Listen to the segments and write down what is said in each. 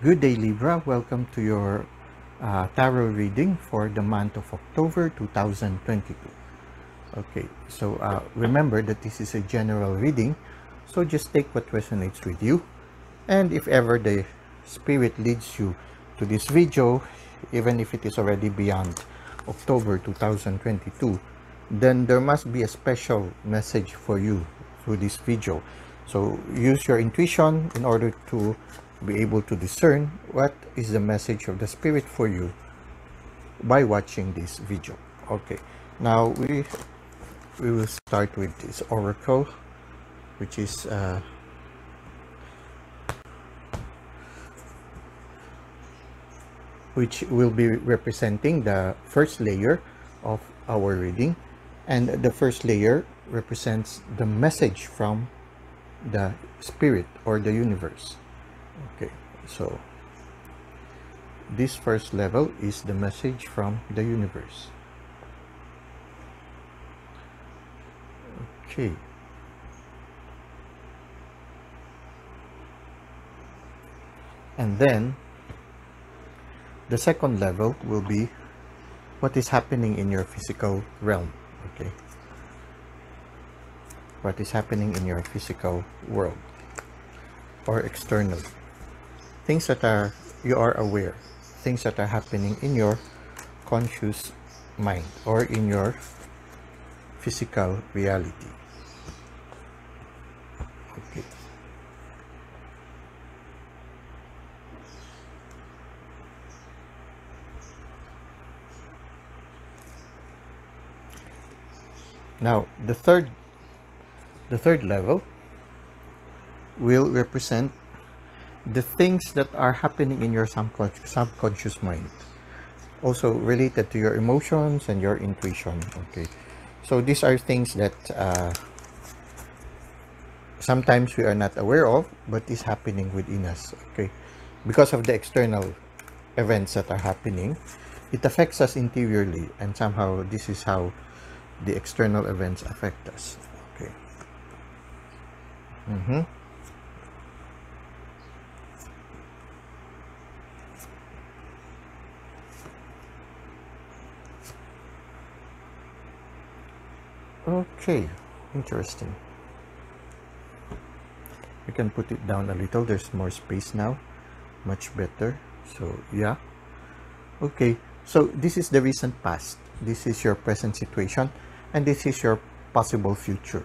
Good day, Libra. Welcome to your tarot reading for the month of October 2022. Okay, so remember that this is a general reading, so just take what resonates with you. And if ever the spirit leads you to this video, even if it is already beyond October 2022, then there must be a special message for you through this video. So use your intuition in order to be able to discern what is the message of the spirit for you by watching this video. Okay, now we will start with this oracle, which is which will be representing the first layer of our reading, and the first layer represents the message from the spirit or the universe. Okay, so this first level is the message from the universe. Okay, and then the second level will be what is happening in your physical realm. Okay, what is happening in your physical world or external, things that are you are aware, things that are happening in your conscious mind or in your physical reality. Okay, now the third level will represent the things that are happening in your subconscious mind, also related to your emotions and your intuition. Okay, so these are things that sometimes we are not aware of, but is happening within us. Okay, because of the external events that are happening, it affects us interiorly, and somehow this is how the external events affect us. Okay. Okay, interesting. You can put it down a little. There's more space now. Much better. So, yeah. Okay, so this is the recent past. This is your present situation. And this is your possible future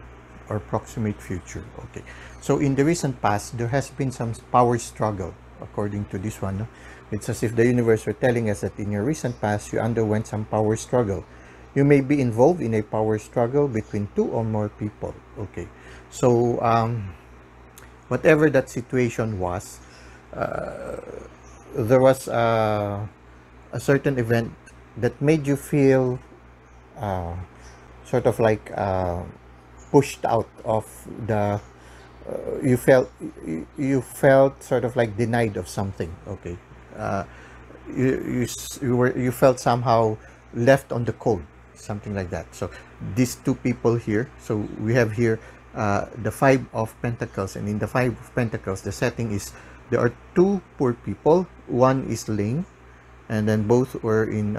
or proximate future. Okay, so in the recent past, there has been some power struggle, according to this one. It's as if the universe were telling us that in your recent past, you underwent some power struggle. You may be involved in a power struggle between two or more people. Okay, so whatever that situation was, there was a certain event that made you feel sort of like pushed out of the you felt sort of like denied of something. Okay, you felt somehow left on the cold, something like that. So these two people here, so we have here the Five of Pentacles, and in the Five of Pentacles the setting is there are two poor people. One is lame, and then both were in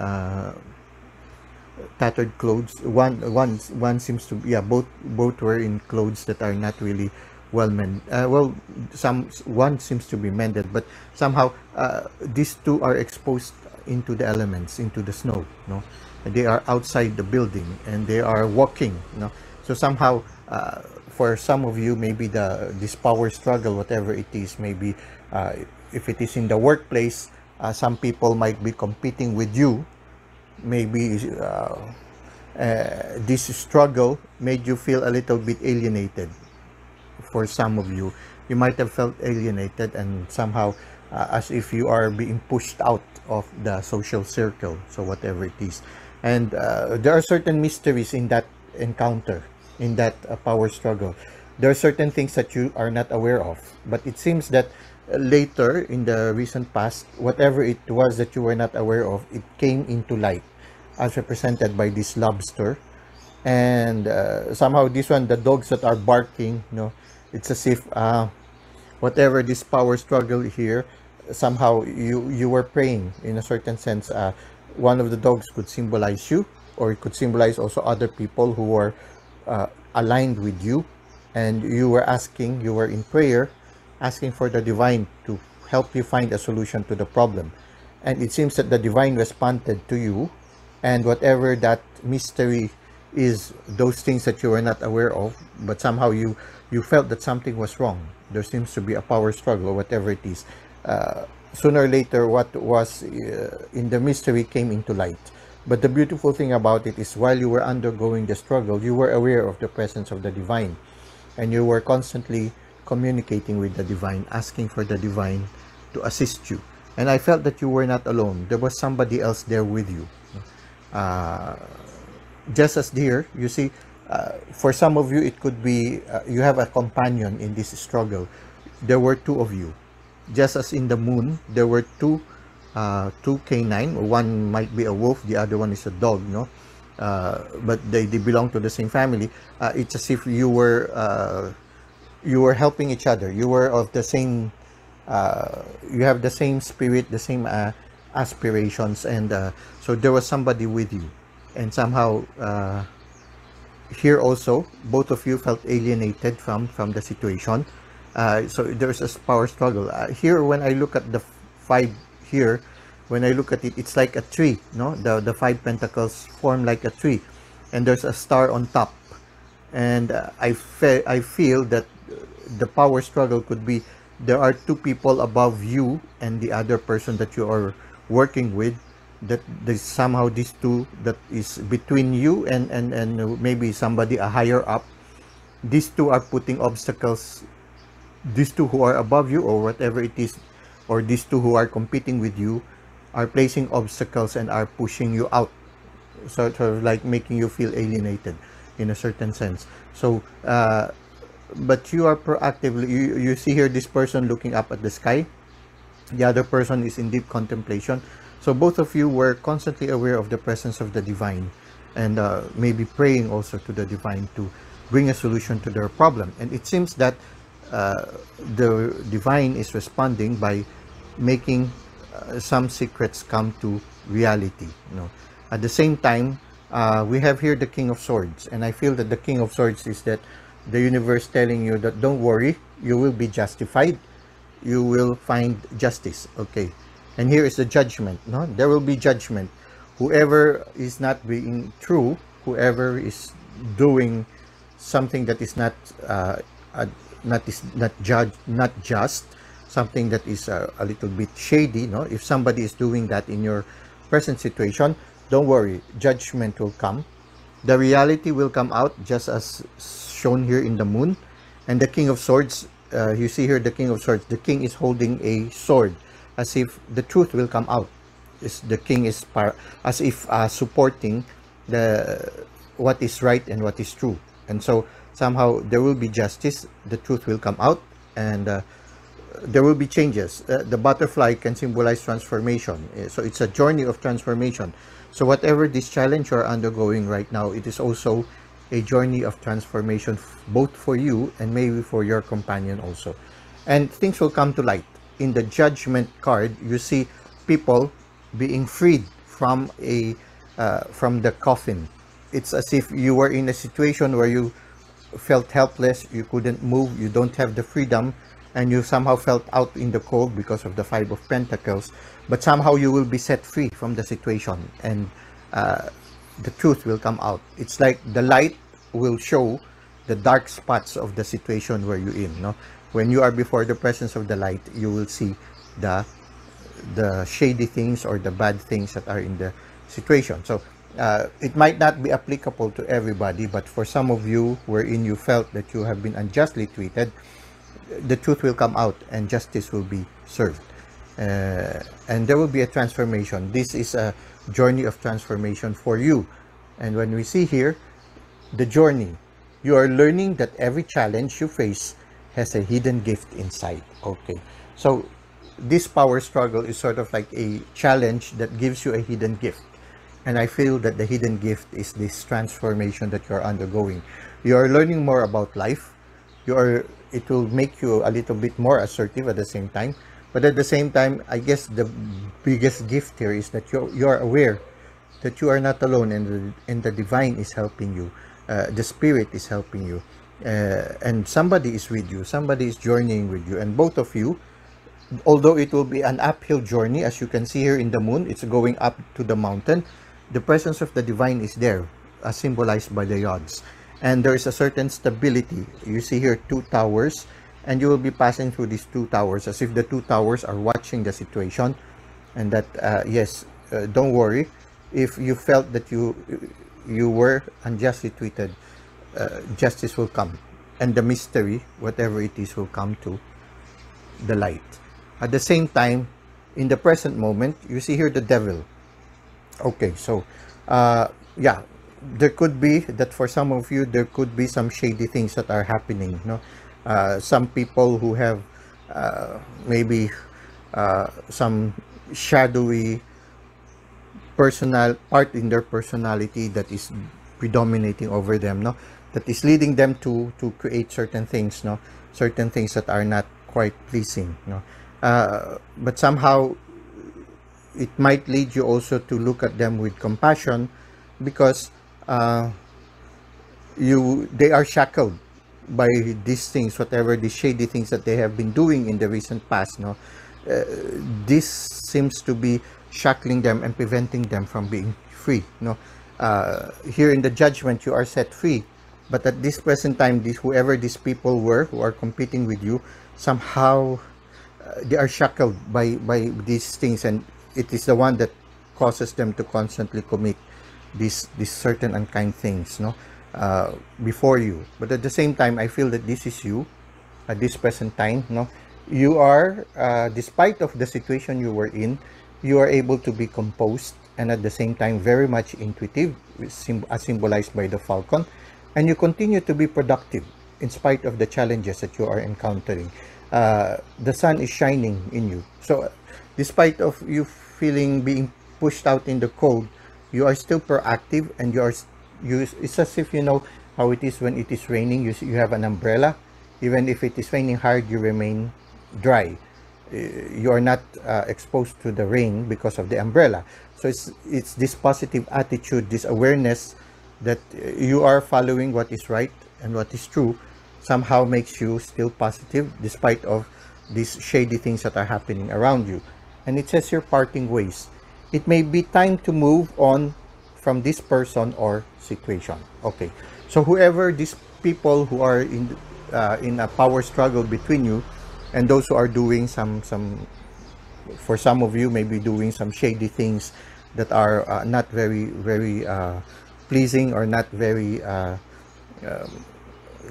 tattered clothes. One seems to be, yeah, both were in clothes that are not really well mended. One seems to be mended, but somehow these two are exposed into the elements, into the snow. No, they are outside the building and they are walking. No, so somehow for some of you, maybe this power struggle, whatever it is, maybe if it is in the workplace, some people might be competing with you. Maybe this struggle made you feel a little bit alienated. For some of you, you might have felt alienated and somehow as if you are being pushed out of the social circle, so whatever it is. And there are certain mysteries in that encounter, in that power struggle. There are certain things that you are not aware of, but it seems that later in the recent past, whatever it was that you were not aware of, it came into light, as represented by this lobster. And somehow this one, the dogs that are barking, it's as if whatever this power struggle here, somehow you were praying in a certain sense. One of the dogs could symbolize you, or it could symbolize also other people who were aligned with you, and you were in prayer, asking for the divine to help you find a solution to the problem. And it seems that the divine responded to you, and whatever that mystery is, those things that you were not aware of, but somehow you felt that something was wrong. There seems to be a power struggle or whatever it is. Sooner or later, what was in the mystery came into light. But the beautiful thing about it is, while you were undergoing the struggle, you were aware of the presence of the divine, and you were constantly communicating with the divine, asking for the divine to assist you. And I felt that you were not alone. There was somebody else there with you. Just as here, you see, for some of you, it could be you have a companion in this struggle. There were two of you. Just as in the moon, there were two canine. One might be a wolf, the other one is a dog, no? But they belong to the same family. It's as if you were helping each other. You were of the same, you have the same spirit, the same aspirations, and so there was somebody with you. And somehow here also, both of you felt alienated from the situation. So there's a power struggle. Here, when I look at the five here, when I look at it, it's like a tree, no? The five pentacles form like a tree, and there's a star on top. And I feel that the power struggle could be, there are two people above you and the other person that you are working with, that there's somehow these two that is between you and maybe somebody a higher up. These two are putting obstacles. These two who are above you, or whatever it is, or these two who are competing with you, are placing obstacles and are pushing you out, sort of like making you feel alienated in a certain sense. So but you are proactively, you see here this person looking up at the sky, the other person is in deep contemplation. So both of you were constantly aware of the presence of the divine, and maybe praying also to the divine to bring a solution to their problem. And it seems that the divine is responding by making some secrets come to reality, you know. At the same time, we have here the King of Swords, and I feel that the King of Swords is that the universe telling you that don't worry, you will be justified, you will find justice. Okay, and here is the judgment, no? There will be judgment. Whoever is not being true, whoever is doing something that is not just, something that is a little bit shady, no? If somebody is doing that in your present situation, don't worry, judgment will come. The reality will come out, just as shown here in the moon. And the King of Swords, you see here the King of Swords, the king is holding a sword, as if the truth will come out. The king is as if supporting what is right and what is true. And so somehow there will be justice, the truth will come out, and there will be changes. The butterfly can symbolize transformation, so it's a journey of transformation. So whatever this challenge you are undergoing right now, it is also a journey of transformation, both for you and maybe for your companion also. And things will come to light. In the Judgment card, you see people being freed from the coffin. It's as if you were in a situation where you felt helpless, you couldn't move, you don't have the freedom, and you somehow felt out in the cold because of the Five of Pentacles. But somehow you will be set free from the situation, and the truth will come out. It's like the light will show the dark spots of the situation where you're in, no? When you are before the presence of the light, you will see the shady things or the bad things that are in the situation. So it might not be applicable to everybody, but for some of you wherein you felt that you have been unjustly treated, the truth will come out and justice will be served. And there will be a transformation. This is a journey of transformation for you. And when we see here the journey, you are learning that every challenge you face has a hidden gift inside. Okay, so this power struggle is sort of like a challenge that gives you a hidden gift, and I feel that the hidden gift is this transformation that you're undergoing. You are learning more about life. It will make you a little bit more assertive at the same time, But at the same time, I guess the biggest gift here is that you're aware that you are not alone, and the divine is helping you, the spirit is helping you, and somebody is with you, somebody is journeying with you, and both of you, although it will be an uphill journey, as you can see here in the moon, it's going up to the mountain. The presence of the divine is there, as symbolized by the yods, and there is a certain stability. You see here two towers, and you will be passing through these two towers, as if the two towers are watching the situation, and that yes, don't worry if you felt that you were unjustly treated. Justice will come, and the mystery, whatever it is, will come to the light. At the same time, in the present moment, you see here the devil. Okay, so yeah, there could be that for some of you, there could be some shady things that are happening. Some people who have maybe some shadowy personal part in their personality that is predominating over them, that is leading them to create certain things, certain things that are not quite pleasing, but somehow it might lead you also to look at them with compassion, because they are shackled by these things, whatever the shady things that they have been doing in the recent past. This seems to be shackling them and preventing them from being free. Here in the judgment, you are set free, but at this present time, whoever these people were who are competing with you, somehow they are shackled by these things, and it is the one that causes them to constantly commit these certain unkind things before you. But at the same time, I feel that this is you at this present time. You are, despite of the situation you were in, you are able to be composed, and at the same time very much intuitive, as symbolized by the falcon, and you continue to be productive in spite of the challenges that you are encountering. The sun is shining in you, so despite of you feeling being pushed out in the cold, you are still proactive, and it's as if you know how it is when it is raining. You have an umbrella. Even if it is raining hard, you remain dry. You are not exposed to the rain because of the umbrella. So it's this positive attitude, this awareness that you are following what is right and what is true, somehow makes you still positive despite of these shady things that are happening around you. And it says you're parting ways. It may be time to move on from this person or situation. Okay, so whoever these people who are in a power struggle between you, and those who are doing some for some of you, maybe doing some shady things that are not very pleasing, or not very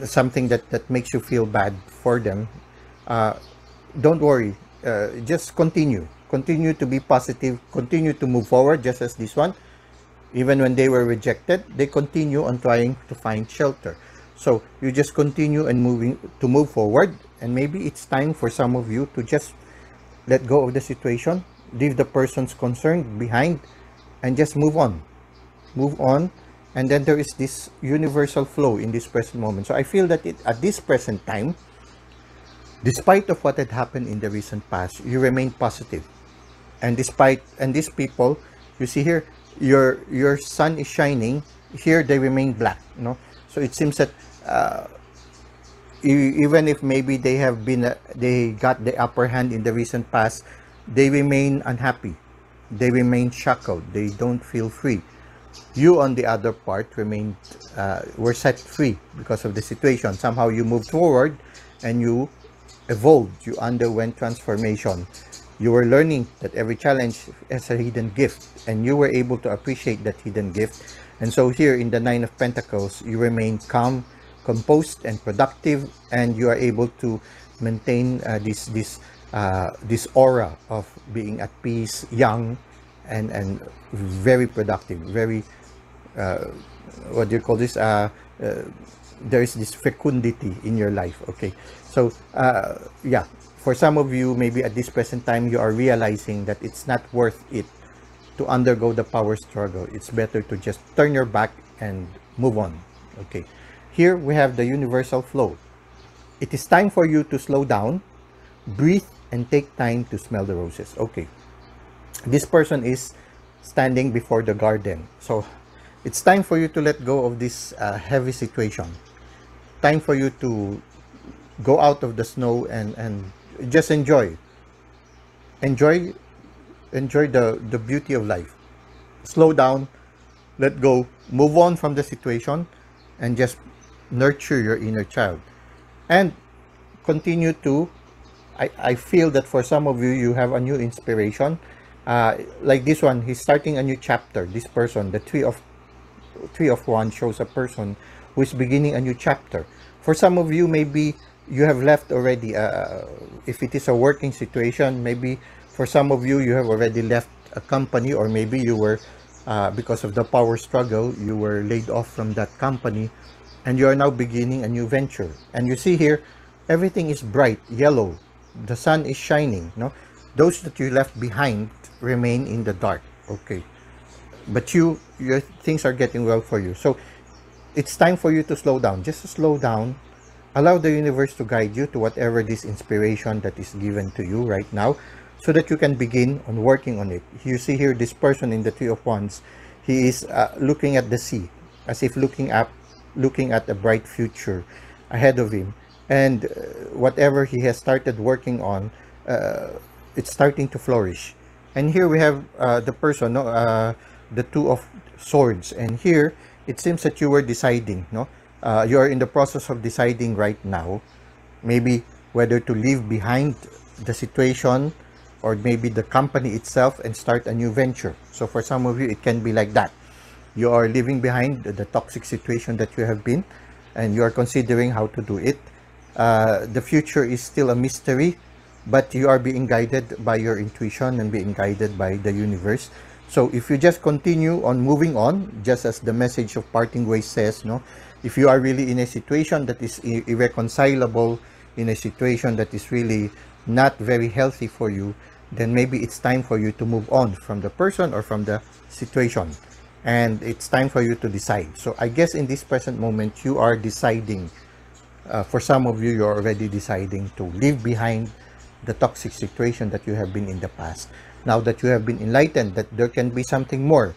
something that makes you feel bad for them. Don't worry, just continue to be positive, continue to move forward, just as this one. Even when they were rejected, they continue on trying to find shelter. So you just continue and move forward, and maybe it's time for some of you to just let go of the situation, leave the person's concern behind, and just move on. And then there is this universal flow in this present moment. So I feel that at this present time, despite of what had happened in the recent past, you remain positive. And these people, you see here, your sun is shining. Here they remain black. So it seems that even if maybe they got the upper hand in the recent past, they remain unhappy. They remain shackled. They don't feel free. You, on the other part, were set free because of the situation. Somehow you moved forward and you evolved. You underwent transformation. You were learning that every challenge has a hidden gift, and you were able to appreciate that hidden gift. And so here in the Nine of Pentacles, you remain calm, composed, and productive, and you are able to maintain this aura of being at peace, young, and very productive, very what do you call this? There is this fecundity in your life. Okay, so yeah, for some of you, maybe at this present time, you are realizing that it's not worth it to undergo the power struggle. It's better to just turn your back and move on. Okay, here we have the universal flow. It is time for you to slow down, breathe, and take time to smell the roses. Okay, this person is standing before the garden. So it's time for you to let go of this heavy situation. Time for you to go out of the snow and just enjoy the beauty of life. Slow down, let go, move on from the situation, and just nurture your inner child. And continue to, I feel that for some of you, you have a new inspiration. Like this one, he's starting a new chapter. This person, the Three of Wands shows a person who is beginning a new chapter. For some of you, maybe you have left already. If it is a working situation, maybe for some of you, you have already left a company, or maybe you were, because of the power struggle, you were laid off from that company, and you are now beginning a new venture. And you see here, everything is bright, yellow. The sun is shining. No, those that you left behind remain in the dark. Okay, but your things are getting well for you. So it's time for you to slow down. Just slow down. Allow the universe to guide you to whatever this inspiration that is given to you right now, so that you can begin on working on it. You see here, this person in the Three of Wands, he is looking at the sea, as if looking up, looking at a bright future ahead of him. And whatever he has started working on, it's starting to flourish. And here we have the person, the Two of Swords. And here, it seems that you were deciding, you are in the process of deciding right now, maybe whether to leave behind the situation, or maybe the company itself, and start a new venture. So for some of you, it can be like that. You are leaving behind the toxic situation that you have been, and you are considering how to do it. The future is still a mystery, but you are being guided by your intuition and being guided by the universe. So if you just continue on moving on, just as the message of parting ways says, if you are really in a situation that is irreconcilable, in a situation that is really not very healthy for you, then maybe it's time for you to move on from the person or from the situation. And it's time for you to decide. So I guess in this present moment, you are deciding. For some of you, you're already deciding to leave behind the toxic situation that you have been in the past. Now that you have been enlightened that there can be something more,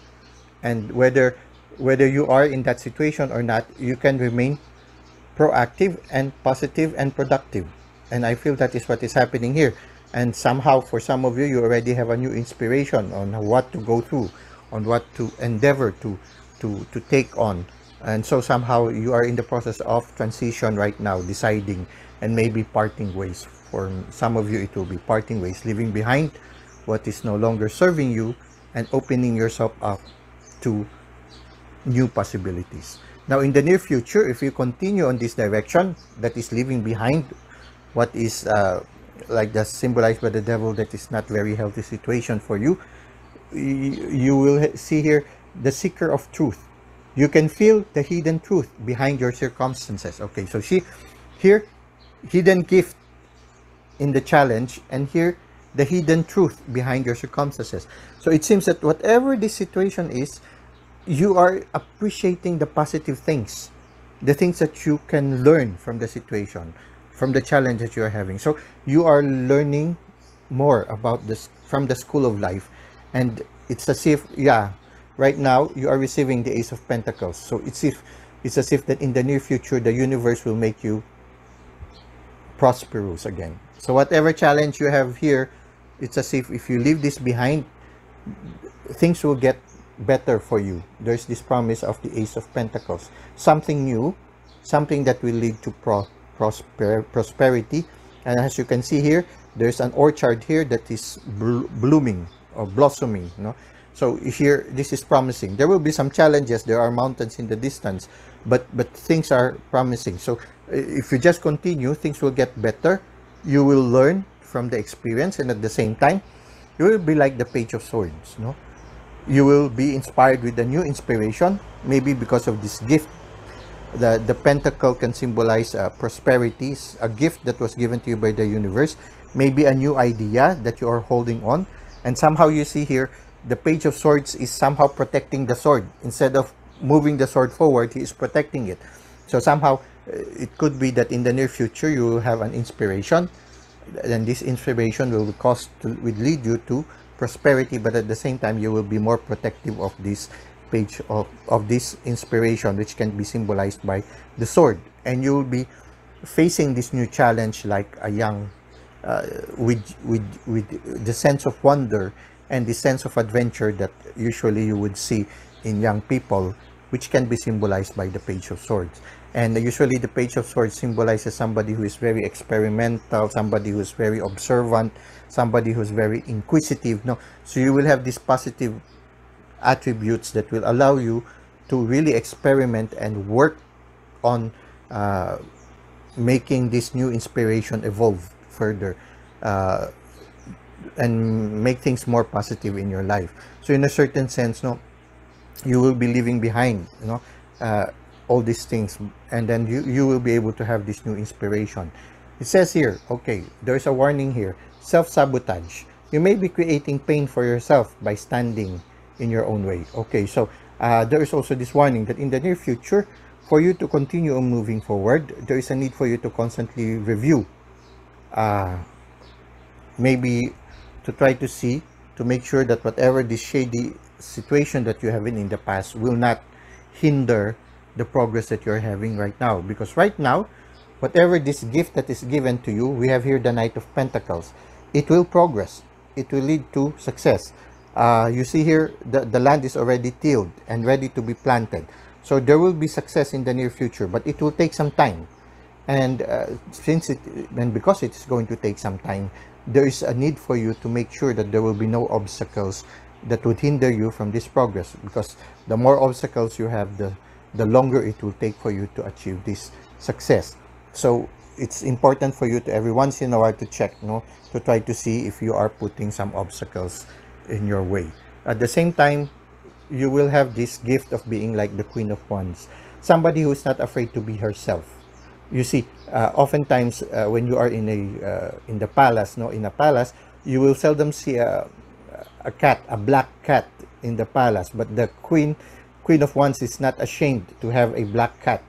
and whether you are in that situation or not, you can remain proactive and positive and productive. And I feel that is what is happening here. And somehow, for some of you, you already have a new inspiration on what to go through, on what to endeavor to take on. And so somehow you are in the process of transition right now, deciding, and maybe parting ways. For some of you, it will be parting ways, leaving behind what is no longer serving you, and opening yourself up to new possibilities. Now, in the near future, if you continue on this direction, that is leaving behind what is like that's symbolized by the devil, that is not very healthy situation for you, you will see here the seeker of truth. You can feel the hidden truth behind your circumstances. Okay, so here, hidden gift in the challenge, and here, the hidden truth behind your circumstances. So it seems that whatever this situation is, you are appreciating the positive things, the things that you can learn from the situation, from the challenge that you are having. So you are learning more about this from the school of life. And it's as if, right now you are receiving the Ace of Pentacles. So it's as if that in the near future, the universe will make you prosperous again. So whatever challenge you have here, it's as if you leave this behind, things will get better for you. There's this promise of the Ace of Pentacles. Something new, something that will lead to prosperity. And as you can see here, there's an orchard here that is blooming or blossoming. So here, this is promising. There will be some challenges. There are mountains in the distance, but things are promising. So if you just continue, things will get better. You will learn from the experience, and at the same time, you will be like the Page of Swords. You will be inspired with a new inspiration, maybe because of this gift. The pentacle can symbolize prosperity, a gift that was given to you by the universe, maybe a new idea that you are holding on. And somehow you see here, the Page of Swords is somehow protecting the sword. Instead of moving the sword forward, he is protecting it. So somehow, it could be that in the near future, you will have an inspiration. and this inspiration will lead you to prosperity, but at the same time you will be more protective of this page of this inspiration, which can be symbolized by the sword, and you will be facing this new challenge like a young with the sense of wonder and the sense of adventure that usually you would see in young people, which can be symbolized by the page of swords. And usually the page of swords symbolizes somebody who is very experimental, somebody who is very observant, somebody who is very inquisitive. No, so you will have these positive attributes that will allow you to really experiment and work on making this new inspiration evolve further, and make things more positive in your life. So in a certain sense, no, you will be leaving behind, all these things, and then you will be able to have this new inspiration. It says here, okay, there's a warning here: self-sabotage. You may be creating pain for yourself by standing in your own way. Okay, so there is also this warning that in the near future, for you to continue moving forward, there is a need for you to constantly review, maybe to try to see, to make sure that whatever this shady situation that you have been in the past will not hinder the progress that you're having right now. Because right now, whatever this gift that is given to you, we have here the Knight of Pentacles, it will progress, it will lead to success. You see here, the land is already tilled and ready to be planted, so there will be success in the near future, but it will take some time. And because it's going to take some time, there is a need for you to make sure that there will be no obstacles that would hinder you from this progress, because the more obstacles you have, the longer it will take for you to achieve this success. So it's important for you to every once in a while to check, to try to see if you are putting some obstacles in your way. At the same time, you will have this gift of being like the Queen of Wands, somebody who is not afraid to be herself. You see, oftentimes when you are in the palace, in a palace, you will seldom see a cat, a black cat in the palace. But the Queen of Wands is not ashamed to have a black cat.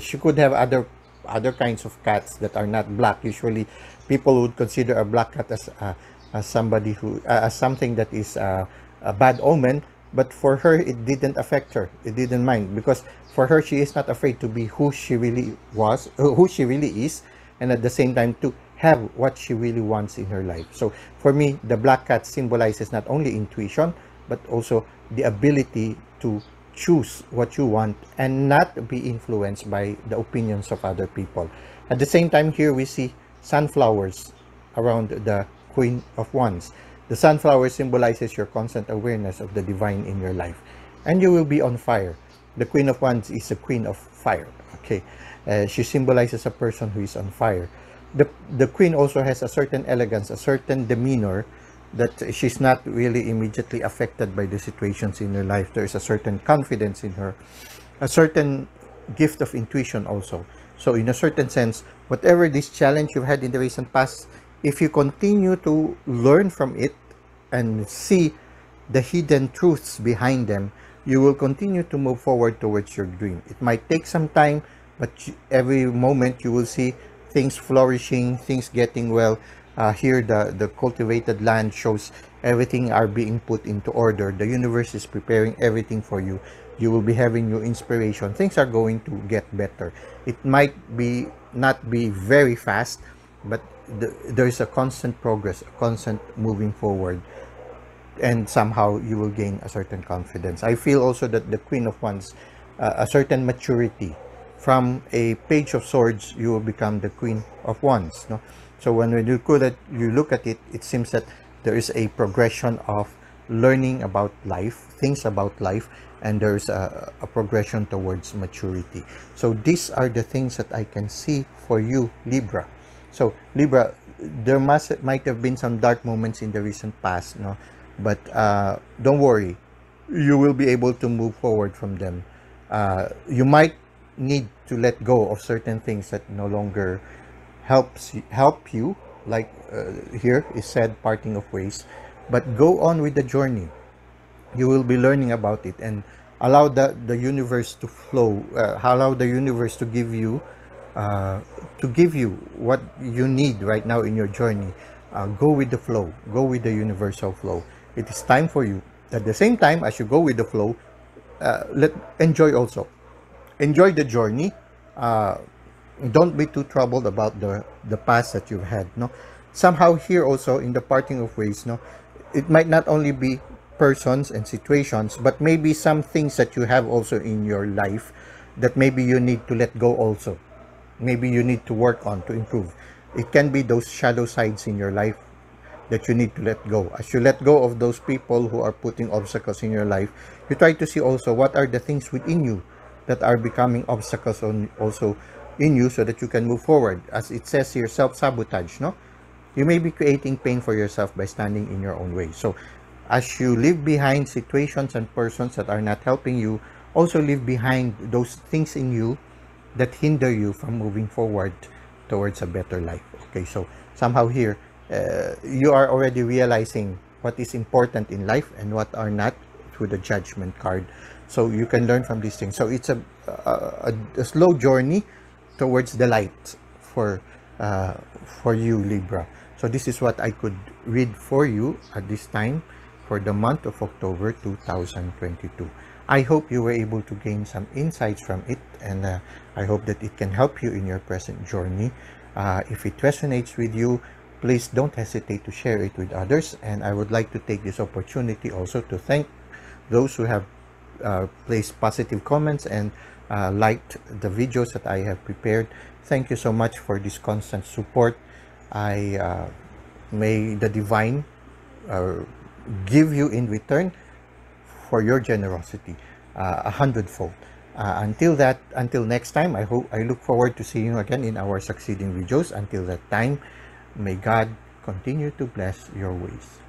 She could have other kinds of cats that are not black. Usually, people would consider a black cat as somebody who as something that is a bad omen. But for her, it didn't affect her. It didn't mind, because for her, she is not afraid to be who she really is, and at the same time to have what she really wants in her life. So for me, the black cat symbolizes not only intuition, but also the ability to choose what you want and not be influenced by the opinions of other people. At the same time, here we see sunflowers around the Queen of Wands. The sunflower symbolizes your constant awareness of the divine in your life, and you will be on fire. The Queen of Wands is a queen of fire. Okay, she symbolizes a person who is on fire. The queen also has a certain elegance, a certain demeanor, that she's not really immediately affected by the situations in her life. There is a certain confidence in her, a certain gift of intuition also. So in a certain sense, whatever this challenge you've had in the recent past, if you continue to learn from it and see the hidden truths behind them, you will continue to move forward towards your dream. It might take some time, but every moment you will see things flourishing, things getting well. Here the cultivated land shows everything are being put into order. The universe is preparing everything for you. You will be having new inspiration. Things are going to get better. It might be not be very fast, but there is a constant progress, a constant moving forward, and somehow you will gain a certain confidence. I feel also that the Queen of Wands, a certain maturity. From a Page of Swords, you will become the Queen of Wands. So when you look at it, it seems that there is a progression of learning about life, things about life, and there's a progression towards maturity. So these are the things that I can see for you, Libra. So Libra, there might have been some dark moments in the recent past, but don't worry, you will be able to move forward from them. You might need to let go of certain things that no longer help you, like here is said, parting of ways, but go on with the journey. You will be learning about it, and allow the universe to flow, allow the universe to give you to give you what you need right now in your journey. Go with the flow, go with the universal flow. It is time for you. At the same time, as you go with the flow, enjoy also. Enjoy the journey. Uh, don't be too troubled about the past that you've had. No, somehow here also in the parting of ways. No, it might not only be persons and situations, but maybe some things that you have also in your life that maybe you need to let go also. Maybe you need to work on to improve. It can be those shadow sides in your life that you need to let go. As you let go of those people who are putting obstacles in your life, you try to see also what are the things within you that are becoming obstacles on also in you, so that you can move forward. As it says here, self-sabotage, no? You may be creating pain for yourself by standing in your own way. So as you leave behind situations and persons that are not helping you, also leave behind those things in you that hinder you from moving forward towards a better life. Okay, so somehow here, you are already realizing what is important in life and what are not through the judgment card. So you can learn from these things. So it's a slow journey towards the light for you, Libra. So this is what I could read for you at this time for the month of October 2022. I hope you were able to gain some insights from it, and I hope that it can help you in your present journey. If it resonates with you, please don't hesitate to share it with others. And I would like to take this opportunity also to thank those who have placed positive comments and liked the videos that I have prepared. Thank you so much for this constant support. May the divine give you in return for your generosity a hundredfold. Until next time, I look forward to seeing you again in our succeeding videos. Until that time, may God continue to bless your ways.